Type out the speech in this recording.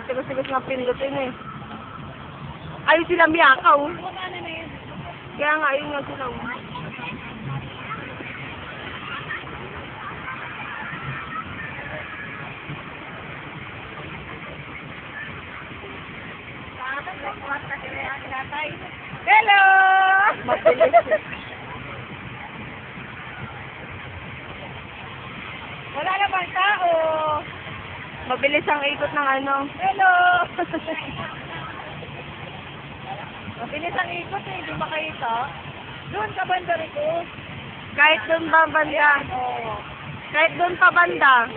Tigas-tigas nga pindutin eh. Ayun sila miyakaw. Kaya nga, ayun nga sila. Hello! Mabilis. Wala namang tao. Mabilis ang ikot ng ano. Hello! Mabilis ang ikot eh, di makita. Doon ka banda rin ko. Kahit doon ba banda? Oo. Kahit doon pa banda.